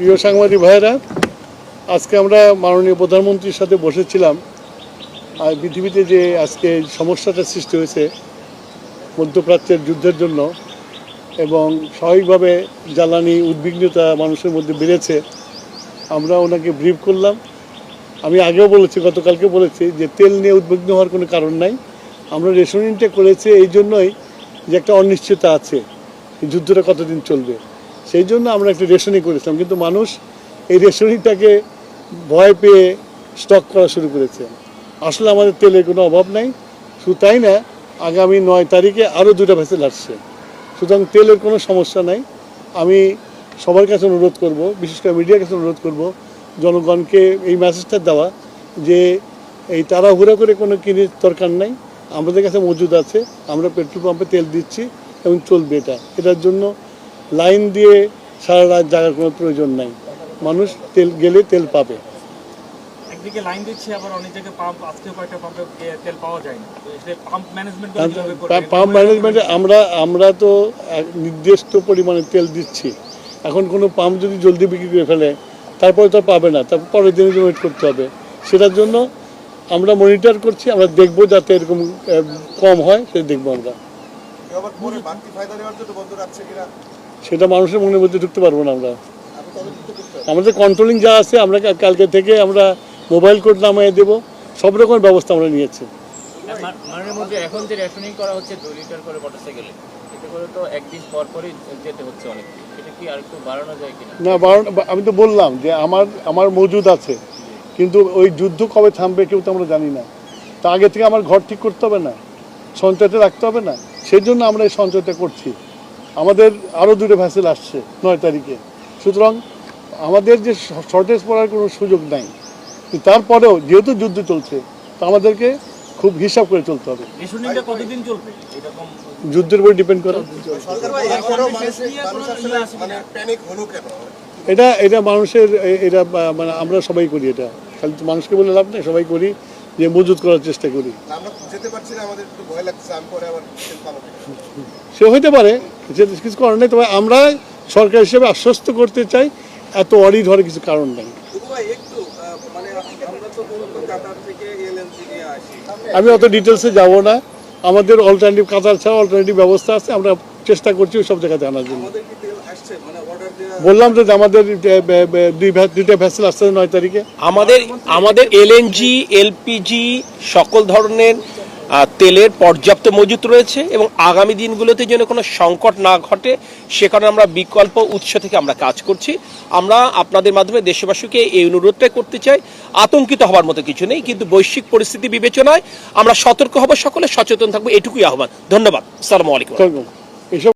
প্রিয় সাংবাদিক ভাইয়েরা, আজকে আমরা মাননীয় প্রধানমন্ত্রীর সাথে বসেছিলাম। আর পৃথিবীতে যে আজকে সমস্যাটা সৃষ্টি হয়েছে মধ্যপ্রাচ্যের যুদ্ধের জন্য এবং স্বাভাবিকভাবে জ্বালানি উদ্বিগ্নতা মানুষের মধ্যে বেড়েছে, আমরা ওনাকে ব্রিফ করলাম। আমি আগেও বলেছি, গতকালকে বলেছি যে তেল নিয়ে উদ্বিগ্ন হওয়ার কোনো কারণ নাই। আমরা রেশনিংটা করেছি এই জন্যই যে একটা অনিশ্চয়তা আছে, যুদ্ধটা কতদিন চলবে, সেই জন্য আমরা একটা রেশনিং করেছিলাম। কিন্তু মানুষ এই রেশনিংটাকে ভয় পেয়ে স্টক করা শুরু করেছে। আসলে আমাদের তেলের কোনো অভাব নাই। শুধু তাই না, আগামী 9 তারিখে আরও 2টা ভেসেল আসছে। সুতরাং তেলের কোনো সমস্যা নাই। আমি সবার কাছে অনুরোধ করব, বিশেষ করে মিডিয়ার কাছে অনুরোধ করব, জনগণকে এই মেসেজটা দেওয়া যে এই তাড়াহুড়া করে কোনো কিনে দরকার নাই। আমাদের কাছে মজুদ আছে, আমরা পেট্রোল পাম্পে তেল দিচ্ছি এবং চলবে। এটার জন্য লাইন দিয়ে সারা রাত জাগার কোনো প্রয়োজন নাই। মানুষ তেল গেলে তেল পাবে। একদিকে লাইন দিচ্ছে, আবার অনেক জায়গায় পাম্প, আজকে কয়েকটা পাম্পে তেল পাওয়া যায় না। পাম্প ম্যানেজমেন্ট ম্যানেজমেন্টে আমরা তো নির্দিষ্ট পরিমাণে তেল দিচ্ছি। এখন কোনো পাম্প যদি জলদি বিক্রি করে ফেলে, তারপরে তো পাবে না, তারপর পরের দিনের জন্য ওয়েট করতে হবে। সেটার জন্য আমরা মনিটর করছি, আমরা দেখবো যাতে এরকম কম হয়, সেটা দেখবো আমরা। সেটা মানুষের মনের মধ্যে ঢুকতে পারবো না আমরা। আমাদের কন্ট্রোলিং যা আছে, আমরা কালকে থেকে আমরা মোবাইল কোড নামিয়ে দেবো, সব রকমের ব্যবস্থা আমরা নিয়েছি। এখন যে রেশনিং করা হচ্ছে 2 লিটার করে মোটরসাইকেলে, এটা করে তো একদিন পর পরই যেতে হচ্ছে অনেক। এটা কি আর একটু বাড়ানো যায় কিনা? না, আমি তো বললাম যে আমার মজুদ আছে, কিন্তু ওই যুদ্ধ কবে থামবে কেউ তো আমরা জানি না। তা আগে থেকে আমার ঘর ঠিক করতে হবে না, সঞ্চয়তে রাখতে হবে না? সেই জন্য আমরা এই সঞ্চয়টা করছি। আমাদের আরও 2টা ভেসেল আসছে 9 তারিখে। সুতরাং আমাদের যে শর্টেজ পড়ার কোনো সুযোগ নাই। তারপরেও যেহেতু যুদ্ধ চলছে, তা আমাদেরকে খুব হিসাব করে চলতে হবে। কতদিন চলবে যুদ্ধের উপর ডিপেন্ড করে। এটা মানুষের, এটা মানে আমরা সবাই করি। এটা খালি মানুষকে বলে লাভ নেই, সবাই করি, যে মজুত করার চেষ্টা করি। সে হইতে পারে, কিছু করার নেই। তবে আমরা সরকার হিসেবে আশ্বস্ত করতে চাই, এত অডিট হওয়ার কিছু কারণ নেই। আমি অত ডিটেলসে যাব না। আমাদের অল্টারনেটিভ, কাতার ছাড়া অল্টারনেটিভ ব্যবস্থা আছে, আমরা চেষ্টা করছি সব জায়গাতে আনার জন্য। বললাম যে আমাদের 2টা ভেসেল আসছে 9 তারিখে। আমাদের এলএনজি, এলপিজি সকল ধরনের তেলের পর্যাপ্ত মজুত রয়েছে এবং আগামী দিনগুলোতে যেন কোনো সংকট না ঘটে সে কারণে আমরা বিকল্প উৎস থেকে আমরা কাজ করছি। আমরা আপনাদের মাধ্যমে দেশবাসীকে এই অনুরোধটাই করতে চাই, আতঙ্কিত হওয়ার মতো কিছু নেই, কিন্তু বৈশ্বিক পরিস্থিতি বিবেচনায় আমরা সতর্ক হব, সকলে সচেতন থাকবো, এটুকুই আহ্বান। ধন্যবাদ। আসসালামু আলাইকুম।